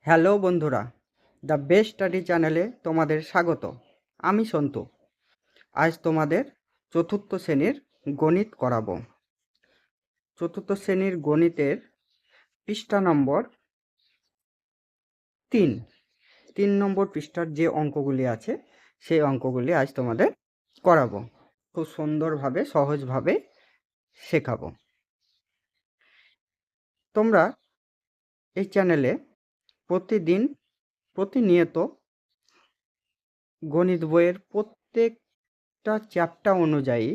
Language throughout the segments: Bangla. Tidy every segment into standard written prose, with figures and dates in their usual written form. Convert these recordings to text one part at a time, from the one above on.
হ্যালো বন্ধুরা, দ্য বেস্ট স্টাডি চ্যানেলে তোমাদের স্বাগত। আমি সন্তু। আজ তোমাদের চতুর্থ শ্রেণীর গণিত করাবো। চতুর্থ শ্রেণীর গণিতের পৃষ্ঠা নম্বর 3। 3 নম্বর পৃষ্ঠার যে অঙ্কগুলি আছে সেই অঙ্কগুলি আজ তোমাদের করাবো। খুব সুন্দরভাবে সহজভাবে শেখাবো। তোমরা এই চ্যানেলে প্রতিনিয়ত গণিত বইয়ের প্রত্যেকটা চ্যাপ্টার অনুযায়ী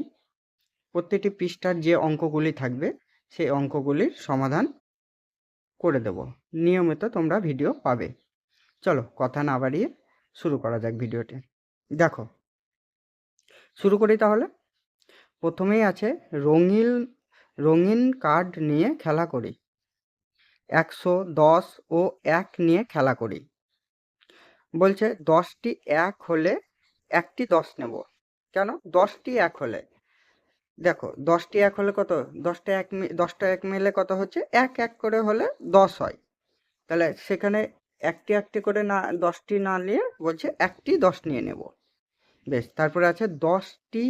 প্রতিটি পৃষ্ঠার যে অঙ্কগুলি থাকবে সেই অঙ্কগুলির সমাধান করে দেব। নিয়মিত তোমরা ভিডিও পাবে। চলো কথা না বাড়িয়ে শুরু করা যাক ভিডিওটি। দেখো, শুরু করি তাহলে। প্রথমেই আছে রঙিন কার্ড নিয়ে খেলা করি। 110 ও 1 নিয়ে খেলা করি। বলছে 10টি 1 হলে একটি 10 নেব। কেন? 10টি 1 হলে, দেখো 10টি 1 হলে কত? 10টা 1 মিলে কত হচ্ছে? 1 1 করে হলে 10 হয়। তাহলে সেখানে একটি একটি করে না, 10টি না নিয়ে বলছে একটি 10 নিয়ে নেব। বেশ, তারপরে আছে 10টি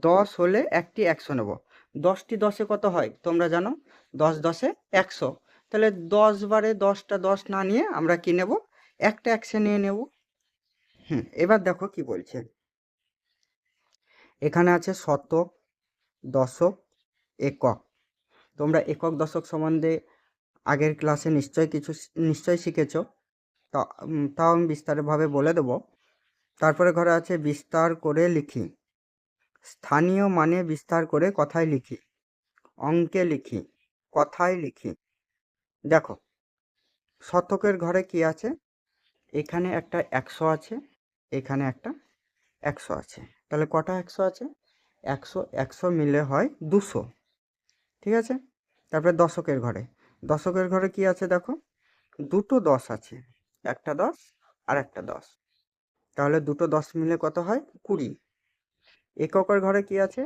10 হলে একটি 100 নেব। 10টি 10-এ কত হয় তোমরা জানো? 10 10-এ 100। তাহলে 10 বারে 10টা 10 না নিয়ে আমরা কি নেব? একটা 100 নিয়ে নেব। এবার দেখো কি বলছে। এখানে আছে শতক, দশক, একক। তোমরা একক দশক সম্বন্ধে আগের ক্লাসে নিশ্চয়ই শিখেছো। তাও আমি বিস্তারিতভাবে বলে দেব। তারপরে ঘরে আছে বিস্তার করে লিখি। স্থানীয় মানে বিস্তার করে কথায় লিখি, অঙ্কে লিখি, কথায় লিখি। দেখো, শতকের ঘরে কি আছে? এখানে একটা 100 আছে, এখানে একটা 100 আছে। তাহলে কটা 100 আছে? 100 100 মিলে হয় 200। ঠিক আছে। তারপরে দশকের ঘরে কি আছে? দেখো, দুটো 10 আছে, একটা 10 আর একটা 10। তাহলে দুটো 10 মিলে কত হয়? 20। এককের ঘরে কি আছে?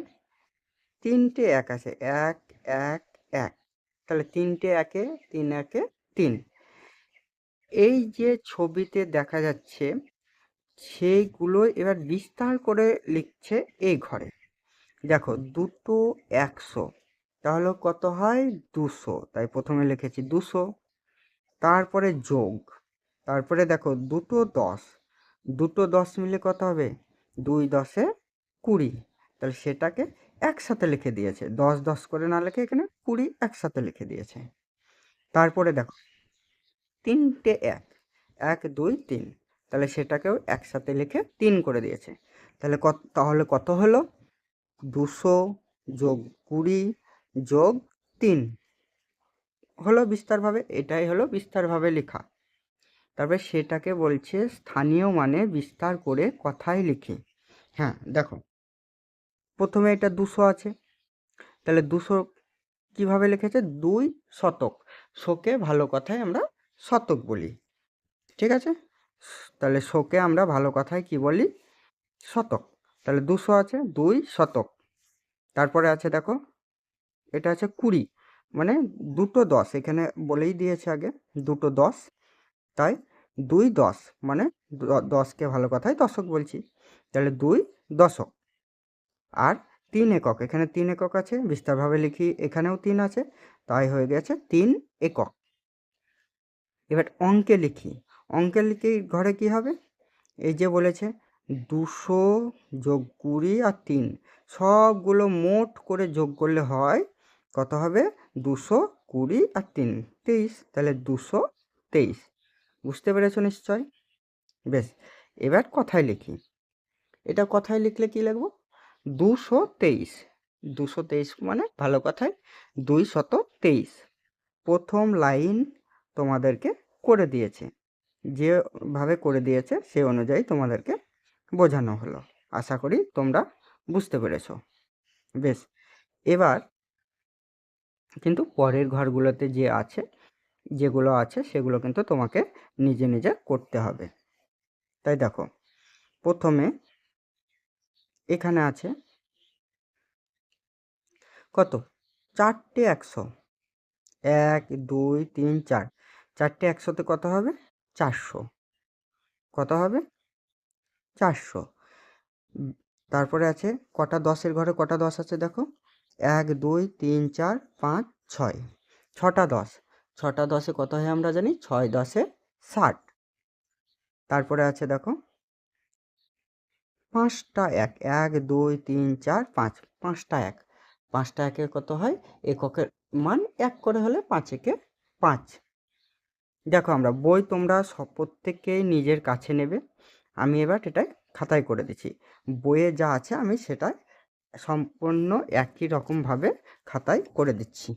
তিনটে 1 আছে, 1 1 1। তাহলে তিনটে 1-এ 3 1-এ 3। এই যে ছবিতে দেখা যাচ্ছে সেইগুলো এবার বিস্তার করে লিখছে এই ঘরে। দেখো, দুটো 100, তাহলে কত হয়? 200। তাই প্রথমে লিখেছি 200। তারপরে যোগ, তারপরে দেখো দুটো 10, দুটো 10 মিলে কত হবে? 2 10-এ 20। তাহলে সেটাকে একসাথে লিখে দিয়েছে, 10 10 করে না লিখে এখানে 20 একসাথে লিখে দিয়েছে। তারপরে দেখো তিনটে 1, 1 2 3, তাহলে সেটাকেও একসাথে লিখে 3 করে দিয়েছে। তাহলে কত হলো? 200 যোগ 20 যোগ 3 হলো বিস্তারভাবে। এটাই হলো বিস্তারভাবে লেখা। তবে সেটাকে বলছে স্থানীয় মানে বিস্তার করে কথায় লিখি। হ্যাঁ, দেখো, প্রথমে এটা 200 আছে, তাহলে 200 কিভাবে লিখেছে? 2 শতক। শোকে ভালো কথায় আমরা শতক বলি। ঠিক আছে। তাহলে শোকে আমরা ভালো কথায় কি বলি? শতক। তাহলে 200 আছে, 2 শতক। তারপরে আছে দেখো, এটা আছে 20, মানে দুটো 10, এখানে বলেই দিয়েছে আগে দুটো 10। তাই 2 10, মানে 10কে ভালো কথায় দশক বলছি। তাহলে 2 দশক। আর 3 একক, এখানে 3 একক আছে, বিস্তারভাবে লিখি, এখানেও 3 আছে, তাই হয়ে গেছে 3 একক। এবার অঙ্কে লিখি। অঙ্কে লিখে ঘরে কি হবে? এই যে বলেছে 200 যোগ 20 আর 3, সবগুলো মোট করে যোগ করলে হয় কত হবে? 220 আর 3 23। তাহলে 223। বুঝতে পেরেছো নিশ্চয়? বেশ, এবার কথায় লিখি। এটা কথায় লিখলে কি লিখব? 223। 223 মানে ভালো কথায় 223। প্রথম লাইন তোমাদেরকে করে দিয়েছে, যেভাবে করে দিয়েছে সে অনুযায়ী তোমাদেরকে বোঝানো হলো। আশা করি তোমরা বুঝতে পেরেছো। বেশ, এবার কিন্তু পরের ঘরগুলোতে যেগুলো আছে সেগুলো কিন্তু তোমাকে নিজে নিজে করতে হবে। তাই দেখো, প্রথমে এখানে আছে কত? 4টে 100, 1 2 3 4। 4টে 100-তে কত হবে? 400। কত হবে? 400। তারপরে আছে কটা 10-এর ঘরে কটা 10 আছে দেখো, 1 2 3 4 5 6, 6টা 10। 6টা 10-এ কত হয় আমরা জানি, 6 10-এ 60। তারপরে আছে দেখো 5টা 1, 1 2 3 4 5, 5টা 1। 5টা 1-এর কত হয়, এককের মান 1 করে হলে 5 একে 5। দেখো আমরা বই তোমরা সব প্রত্যেকেই নিজের কাছে নেবে, আমি এবার এটা খাতায় করে দিচ্ছি। বইয়ে যা আছে আমি সেটা সম্পূর্ণ একই রকমভাবে খাতায় করে দিচ্ছি।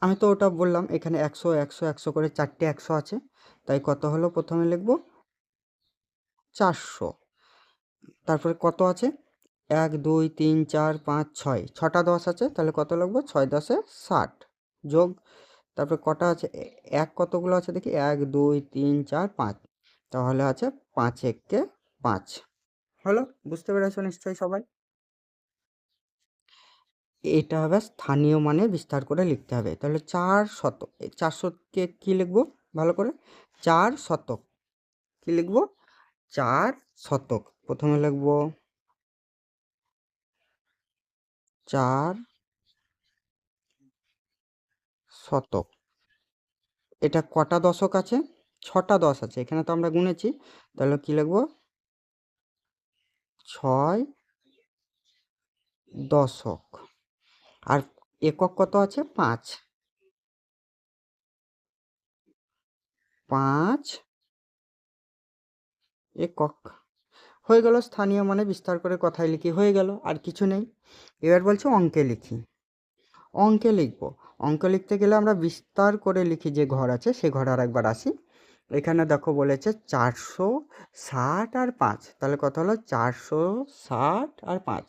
আমি তো ওটা বললাম, এখানে 100 100 100 করে 4টে 100 আছে, তাই কত হলো প্রথমে লিখব 400। তারপরে কত আছে, 1 2 3 4 5 6, 6টা 10 আছে, তাহলে কত লিখবো, 6 10-এ 60 যোগ, তারপরে কটা আছে, 1 কতগুলো আছে দেখি, 1 2 3 4 5, তাহলে আছে 5 একে 5। হলো, বুঝতে পেরেছো নিশ্চয়ই সবাই? এটা হবে স্থানীয় মানে বিস্তার করে লিখতে হবে, তাহলে 4 শতক, 400-কে কি লিখবো ভালো করে, 4 শতক। কি লিখবো, 4 শতক। প্রথমে লিখবো 4 শতক। এটা কটা দশক আছে, 6টা 10 আছে, এখানে তো আমরা গুনেছি, তাহলে কি লিখবো, 6 দশক। আর একক কত আছে, 5, 5 একক। হয়ে গেল, স্থানীয় মানে বিস্তার করে কথায় লিখি হয়ে গেল, আর কিছু নেই। এবার বলছে অঙ্কে লিখি। অঙ্কে লিখব, অঙ্ক লিখতে গেলে আমরা বিস্তার করে লিখি, যে ঘর আছে সে ঘরে আর একবার আসি। এখানে দেখো বলেছে 460 আর 5, তাহলে কত হলো, 460 আর 5,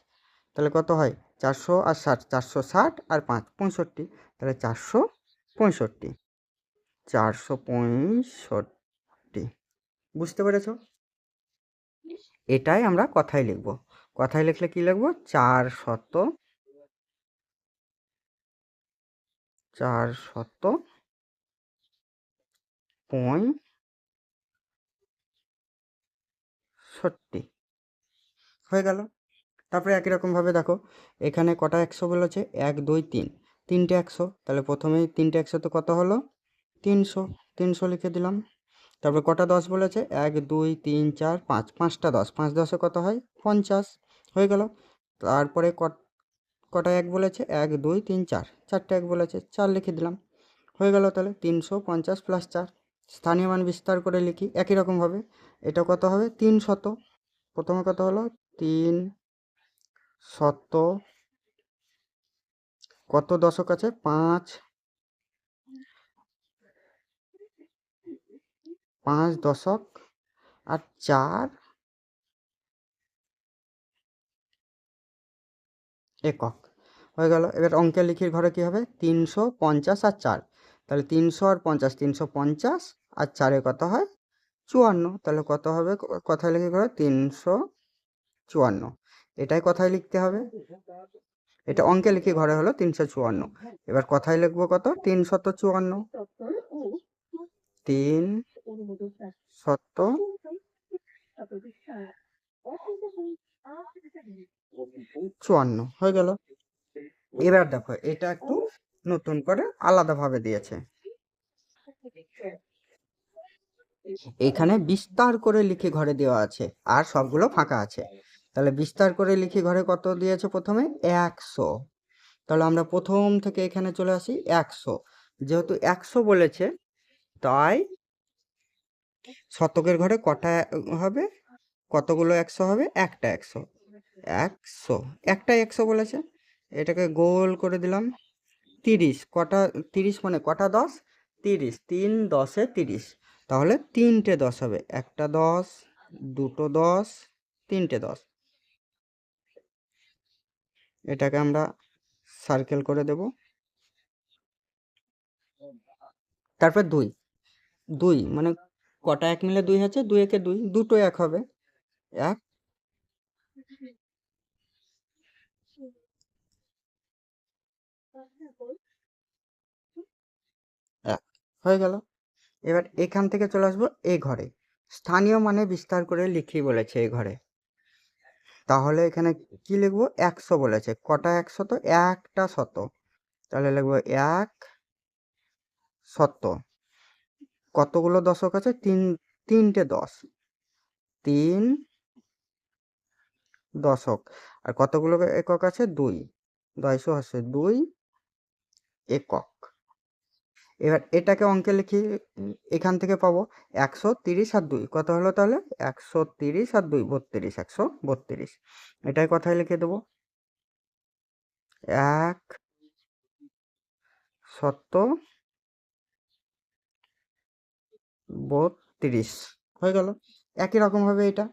তাহলে কত হয়, 400 আর 60, 460 আর 5 65, তাহলে 465। 465, বুঝতে পেরেছো? এটাই আমরা কথায় লিখব। কথায় লিখলে কি লিখব, 465 হয়ে গেল। তারপরে একই রকমভাবে দেখো, এখানে কটা 100 বলেছে, 1 2 3, 3টে 100, তাহলে প্রথমেই 3টে 100 তো কত হলো, 300, 300 লিখে দিলাম। তারপরে কটা 10 বলেছে, 1 2 3 4 5, 5টা 10, 5 10-এ কত হয়, 50 হয়ে গেল। তারপরে কটা 1 বলেছে, 1 2 3 4, 4টে 1 বলেছে, 4 লিখে দিলাম। হয়ে গেল, তাহলে 350 প্লাস 4। স্থানীয় মান বিস্তার করে লিখি একই রকমভাবে, এটা কত হবে, 300। প্রথমে কত হলো, 300, কত দশক আছে, 5, 5 দশক, আর 4 একক। হয়ে গেল। এবার অঙ্কে লিখির ঘরে কি হবে, 350 আর 4, তাহলে 300 আর 50, 350 আর 4-এ কত হয়, 54, তাহলে কত হবে, কথায় লিখে ঘরে 354। এটাই কথায় লিখতে হবে। এটা অঙ্কে লিখে ঘরে হলো 354। এবার কথায় লিখবো কত, 354, 354 হয়ে গেল। এবার দেখো এটা একটু নতুন করে আলাদাভাবে দিয়েছে, এখানে বিস্তার করে লিখে ঘরে দেওয়া আছে আর সবগুলো ফাঁকা আছে। তাহলে বিস্তার করে লিখে ঘরে কত দিয়েছে, প্রথমে 100, তাহলে আমরা প্রথম থেকে এখানে চলে আসি 100। যেহেতু 100 বলেছে, তাই শতকের ঘরে কটা হবে, কতগুলো 100 হবে, একটা 100, 100, একটাই 100 বলেছে, এটাকে গোল করে দিলাম। 30, কটা 30 মানে কটা 10, 30, 3 10-এ 30, তাহলে 3টে 10 হবে, একটা 10, দুটো 10, 3টে 10। এটাকে আমরা সার্কেল করে দেব। তারপর 2, 2 মানে কটা 1 মিলে 2 আছে, 2 একে 2, দুটো 1 হবে, 1, এক হয়ে গেল। এবার এখান থেকে চলে আসবো এই ঘরে, স্থানীয় মানে বিস্তার করে লিখি বলেছে এই ঘরে। তাহলে এখানে কি লিখবো? 100 বলেছে, কটা 100? তো একটা শত, তাহলে লিখবো 1 শত। কতগুলো দশক আছে? তিনটে 10, 3 দশক। আর কতগুলো একক আছে? 2, 200 আছে 2 একক। এবার এটাকে অঙ্কে লিখি, এখান থেকে পাবো 130 আর 2 কত হলো? তাহলে 130 আর 2 32, 132। এটাই কথায় লিখে দেবো, 1 শত 32 হয়ে গেল। একই রকম ভাবে এটা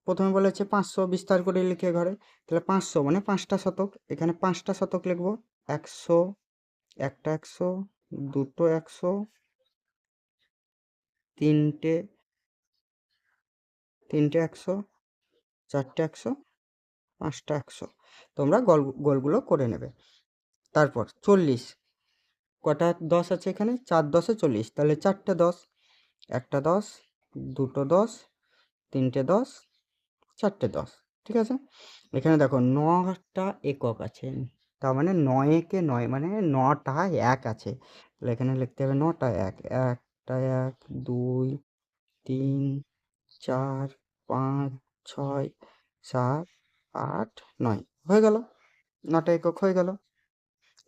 প্রথমে বলেছে 500 বিস্তার করে লিখে ঘরে, তাহলে 500 মানে 5টা শতক, এখানে 5টা শতক লিখবো। 100, একটা 100, দুটো 100, তিনটে 100, চারটে 100, 5টা 100। তোমরা গোলগুলো করে নেবে। তারপর 40, কটা 10 আছে এখানে? 4 10 40, তাহলে 4টে 10, একটা 10, দুটো 10, তিনটে 10, চারটে 10। ঠিক আছে। এখানে দেখো 9টা একক আছে, তার মানে 9 একে 9 মানে 9টা 1 আছে, তাহলে এখানে লিখতে হবে 9টা 1, একটা 1, 2, 3, 4, 5, 6, 7, 8, 9 হয়ে গেল। 9টা একক হয়ে গেল।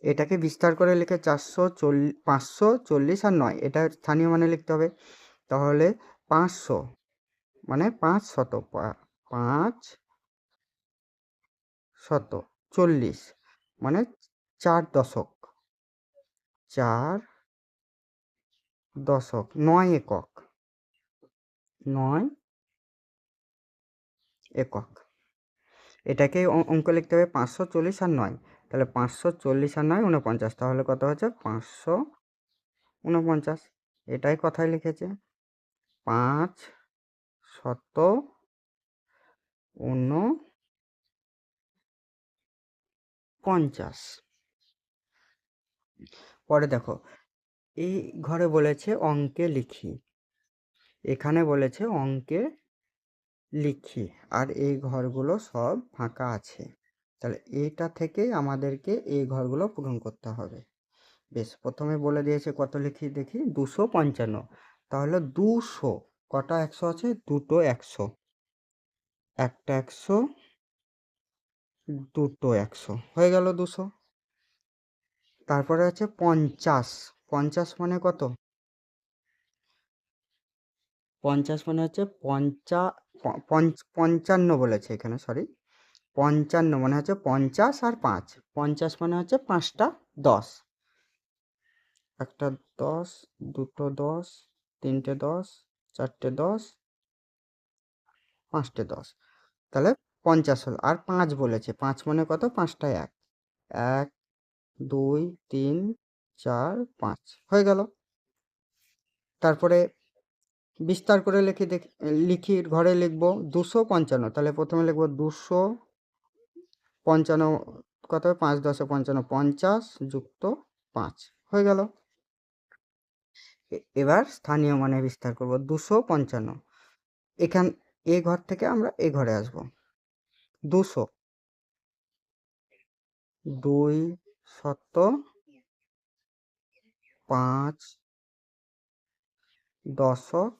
এটাকে বিস্তার করে লিখে 540 আর 9, এটা স্থানীয় মানে লিখতে হবে। তাহলে 500 মানে 5 শত, 5 শত 40 মানে 4 দশক, 4 দশক, 9 একক, 9 একক। এটাকে অঙ্ক লিখতে হবে 540 আর 9, তাহলে 540 আর 9 49, তাহলে কত হচ্ছে? 549। এটাই কথায় লিখেছে, 5 শত 49। পরে দেখো এই ঘরে বলেছে অঙ্কে লিখি, এখানে বলেছে অঙ্কে লিখি, আর এই ঘরগুলো সব ফাঁকা আছে, তাহলে এটা থেকে আমাদেরকে এই ঘরগুলো পূরণ করতে হবে। বেশ, প্রথমে বলে দিয়েছে কত লিখি দেখি, 255। তাহলে 200, কটা 100 আছে? দুটো 100, একটা 100, দুটো 100 হয়ে গেল 200। তারপরে আছে 50, 50 মানে কত? 50 মানে হচ্ছে 55 বলেছে এখানে, সরি, 55 মানে হচ্ছে 50 আর 5, 50 মানে হচ্ছে 5টা 10, একটা 10, দুটো 10, তিনটে 10, চারটে 10, 5টে 10, তাহলে 50 হলো। আর 5 বলেছে, 5 মানে কত? 5টা 1, 1 2 3 4 5 হয়ে গেল। তারপরে বিস্তার করে লিখি ঘরে লিখবো 255, তাহলে প্রথমে লিখবো 255, কত হবে? 5 10 55, 50 যুক্ত 5 হয়ে গেল। এবার স্থানীয় মানে বিস্তার করব, 255। এখান এই ঘর থেকে আমরা এই ঘরে আসব, 200, 2 শত 5 দশক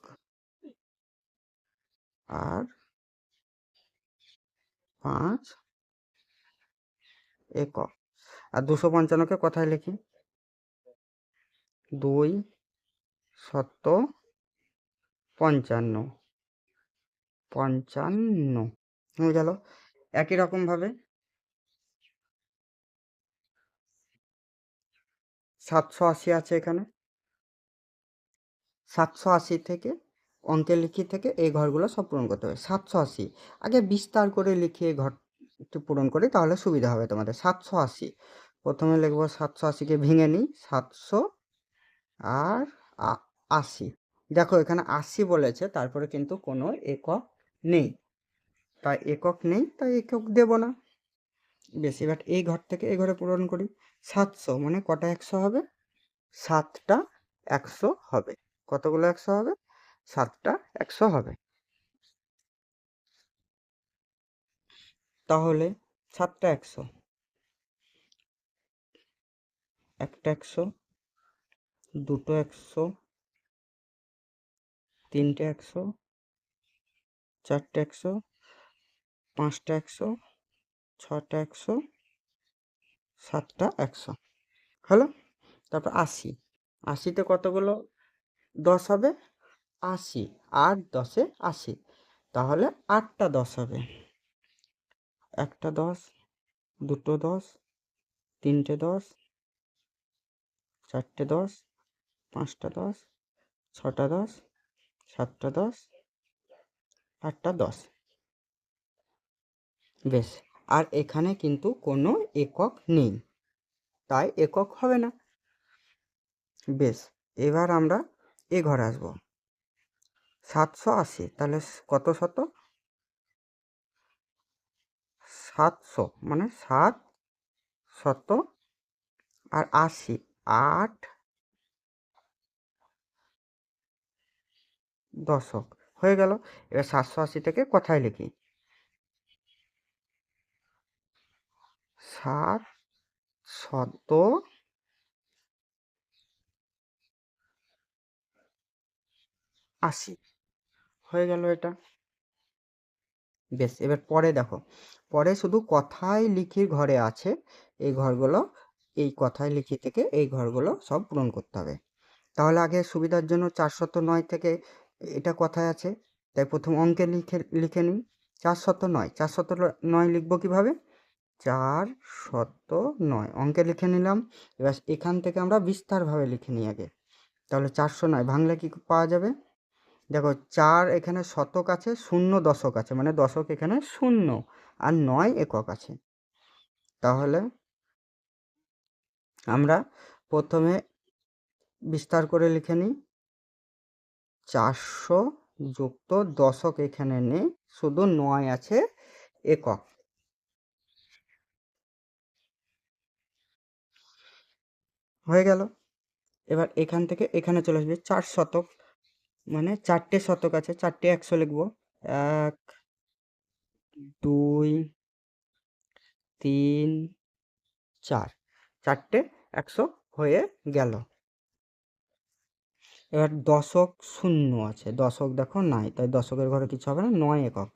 আর 5 একক। আর 255কে কথায় লিখি, 2 শত 55, 55 হয়ে গেল। একই রকম ভাবে 780 আছে এখানে, 780 থেকে অঙ্কে লিখি থেকে এই ঘরগুলো সব পূরণ করতে হবে। 780 আগে বিস্তার করে লিখে ঘরটি পূরণ করি, তাহলে সুবিধা হবে তোমাদের। 780 প্রথমে লিখবো, 780কে ভেঙে নিই, 700 আর 80। দেখো এখানে 80 বলেছে, তারপরে কিন্তু কোনো একক নেই, তাই একক নেই, তাই একক দেব না। বেশ, এবার এই ঘর থেকে এই ঘরে পূরণ করি, 700 মানে কটা 100 হবে? 7টা 100 হবে। কতগুলো 100 হবে? 7টা 100 হবে। তাহলে 7টা 100, একটা 100, দুটো 100, তিনটে 100, চারটে 100, পাঁচটা 100, ছটা 100, 7টা 100 হলো। তারপর 80, 80তে কতগুলো 10 হবে? 80, 8 10-এ 80, তাহলে 8টা 10 হবে। একটা 10, দুটো 10, তিনটে 10, চারটে 10, পাঁচটা 10, ছটা 10, সাতটা 10, আটটা 10। বেশ, আর এখানে কিন্তু কোনো একক নেই, তাই একক হবে না। বেশ, এবার আমরা এ ঘরে আসবো। 780, তাহলে কত শত? 700 মানে 7 শত আর 80, 8 দশক হয়ে গেল। এবার 780-টাকে কথায় লিখি। 780 হয়ে গেল এটা। বেশ, এবার পরে দেখো, পরে শুধু কথায় লিখি ঘরে আছে, এই ঘরগুলো, এই কথায় লিখি থেকে এই ঘরগুলো সব পূরণ করতে হবে। তাহলে আগে সুবিধার জন্য 409 থেকে, এটা কথায় আছে তাই প্রথম অঙ্কে লিখে নিই। 409, 409 লিখবো কিভাবে? 409 অঙ্কে লিখে নিলাম। এবার এখান থেকে আমরা বিস্তারভাবে লিখে নিই আগে। তাহলে 409 ভাঙলে কি পাওয়া যাবে? দেখো, 4 এখানে শতক আছে, 0 দশক আছে, মানে দশক এখানে 0 আর 9 একক আছে। তাহলে আমরা প্রথমে বিস্তার করে লিখে নিই। 400 যুক্ত দশক এখানে নেই, শুধু 9 আছে একক। হয়ে গেল। এবার এখান থেকে এখানে চলে আসবে 4 শতক, মানে 4টে শতক আছে, 4টে 100 লিখবো। 1 2 3 4, 4টে 100 হয়ে গেল। এবার দশক 0 আছে, দশক দেখো নাই, তাই দশকের ঘরে কিছু হবে না, 9 একক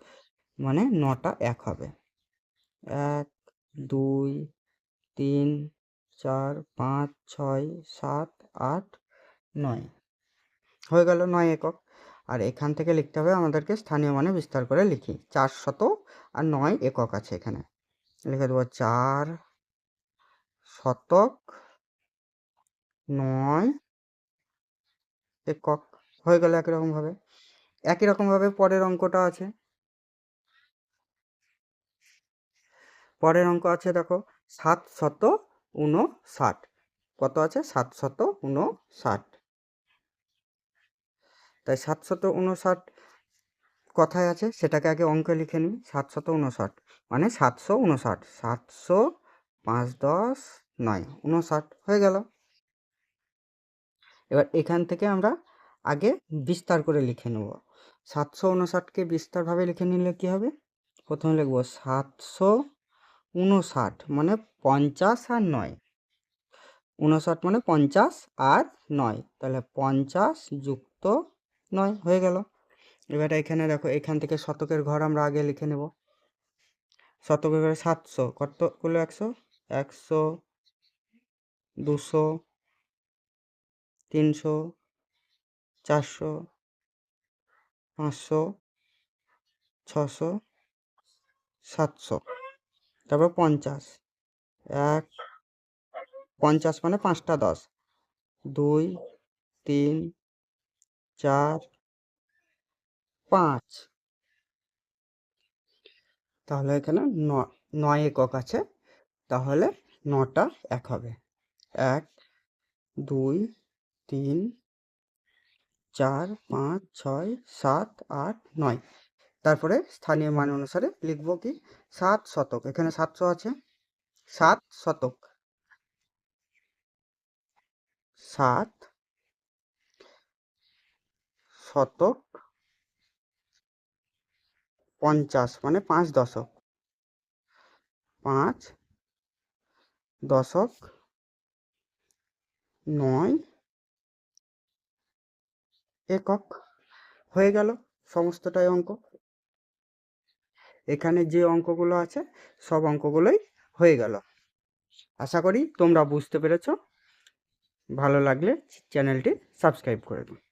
মানে 9টা 1 হবে। 1 2 3 4 5 6 7 8 9 হয়ে গেল 9 একক। আর এখান থেকে লিখতে হবে আমাদেরকে স্থানীয় মানে বিস্তার করে লিখি। 400 আর 9 একক আছে এখানে, লিখে দেবো 4 শতক 9 একক হয়ে গেল। একই রকমভাবে পরের অঙ্কটা আছে। পরের অঙ্ক আছে দেখো, 759। কত আছে? 759। তাই 759 কথায় আছে, সেটাকে আগে অঙ্কে লিখে নিই। 759 মানে 759, 700 5 10 9 59 হয়ে গেল। এবার এখান থেকে আমরা আগে বিস্তার করে লিখে নেব। 759কে বিস্তারভাবে লিখে নিলে কি হবে? প্রথমে লিখব 759 মানে 50 আর 9, 59 মানে 50 আর 9, তাহলে 50 যুক্ত 9 হয়ে গেল। এবার এখানে দেখো, এখান থেকে শতকের ঘর আমরা আগে লিখে নেব। শতকের ঘরে 700, কতগুলো 100? 100 200 300 400 500 600 700, তারপর 50, 50 মানে 5টা 10, 2 3 4 5, তাহলে এখানে 9 একক আছে, তাহলে 9টা 1 হবে। 1 2 3 4 5 6 7 8 9। তারপরে স্থানীয় মান অনুসারে লিখবো কি? 7 শতক, এখানে 700 আছে, 7 শতক 7 শতক 50 মানে 5 দশক, 5 দশক 9 একক। হয়ে গেল সমস্তটাই অঙ্ক। এখানে যে অঙ্কগুলো আছে সব অঙ্কগুলোই হয়ে গেল। আশা করি তোমরা বুঝতে পেরেছো। ভালো লাগলে চ্যানেলটি সাবস্ক্রাইব করে দিও।